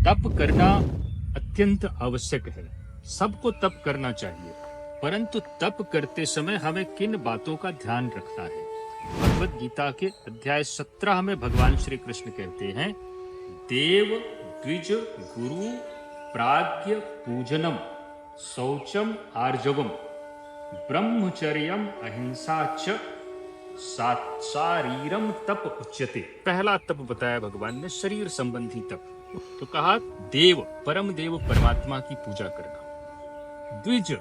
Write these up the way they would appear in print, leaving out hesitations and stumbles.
तप करना अत्यंत आवश्यक है। सबको तप करना चाहिए, परंतु तप करते समय हमें किन बातों का ध्यान रखना है। भगवद गीता के अध्याय 17 में भगवान श्री कृष्ण कहते हैं, देव द्विज गुरु प्राज्ञ पूजनम शौचम आर्जवम ब्रह्मचर्यम अहिंसा च शारीरम तप उच्यते। पहला तप बताया भगवान ने, शरीर संबंधी तप। तो कहा देव, परम देव परमात्मा की पूजा करना। द्विज,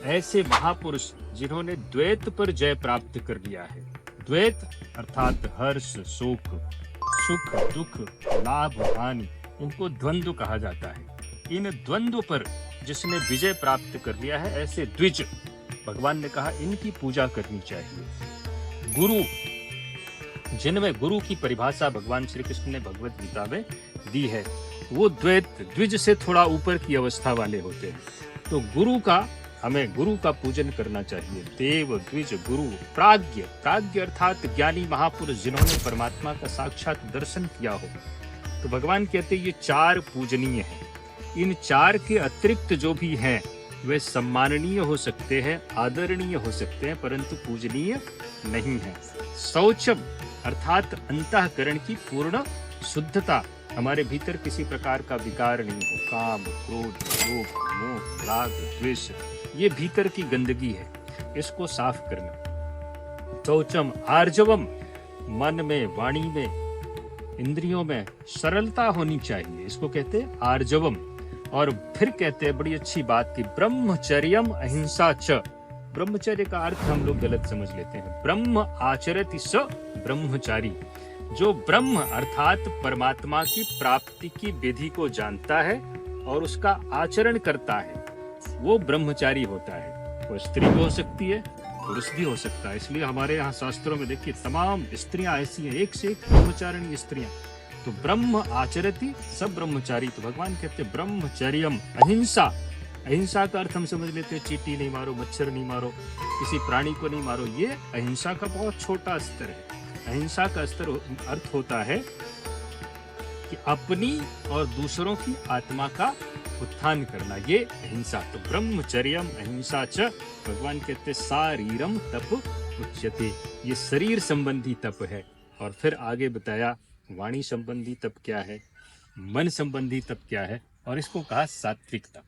ऐसे महापुरुष जिन्होंने द्वैत पर जय प्राप्त कर लिया है। द्वैत अर्थात हर्ष शोक, सुख दुख, लाभ हानि, इनको द्वंद्व कहा जाता है। इन द्वंद्व पर जिसने विजय प्राप्त कर लिया है, ऐसे द्विज भगवान ने कहा इनकी पूजा करनी चाहिए। गुरु, जिनमें गुरु की परिभाषा भगवान श्री कृष्ण ने भगवत गीता में दी है, वो द्वैत द्विज से थोड़ा ऊपर की अवस्था वाले होते हैं। तो हमें गुरु का पूजन करना चाहिए। देव द्विज गुरु प्राज्ञ, प्राज्ञ अर्थात ज्ञानी महापुरुष जिन्होंने परमात्मा का साक्षात दर्शन किया हो। तो भगवान कहते ये चार पूजनीय हैं। इन चार के अतिरिक्त जो भी हैं वे सम्माननीय हो सकते हैं, आदरणीय हो सकते हैं, परंतु पूजनीय नहीं है। शौचम अर्थात अंतःकरण की पूर्ण शुद्धता, हमारे भीतर किसी प्रकार का विकार नहीं हो। काम क्रोध लोभ मोह राग द्वेष, ये भीतर की गंदगी है, इसको साफ करना। शौचम आर्जवम, मन में वाणी में इंद्रियों में सरलता होनी चाहिए, इसको कहते हैं आर्जवम। और फिर कहते हैं बड़ी अच्छी बात की ब्रह्मचर्यम अहिंसा च। ब्रह्मचर्य का अर्थ हम लोग गलत समझ लेते हैं। ब्रह्म आचरति स ब्रह्मचारी, जो ब्रह्म अर्थात परमात्मा की प्राप्ति की विधि को जानता है और उसका आचरण करता है, वो ब्रह्मचारी होता है। वो स्त्री भी हो सकती है, पुरुष भी हो सकता है। इसलिए हमारे यहाँ शास्त्रों में देखिए तमाम स्त्रियां ऐसी हैं, एक से एक ब्रह्मचारिणी स्त्रियां। तो ब्रह्म आचरति सब ब्रह्मचारी। तो भगवान कहते ब्रह्मचर्यम अहिंसा। अहिंसा का अर्थ हम समझ लेते हैं चींटी नहीं मारो, मच्छर नहीं मारो, किसी प्राणी को नहीं मारो। ये अहिंसा का बहुत छोटा स्तर है। अहिंसा का स्तर अर्थ होता है कि अपनी और दूसरों की आत्मा का उत्थान करना, ये अहिंसा। तो ब्रह्मचर्यम अहिंसा च, भगवान कहते शारीरम तप उच्यते, ये शरीर संबंधी तप है। और फिर आगे बताया वाणी संबंधी तप क्या है, मन संबंधी तप क्या है, और इसको कहा सात्विक तप।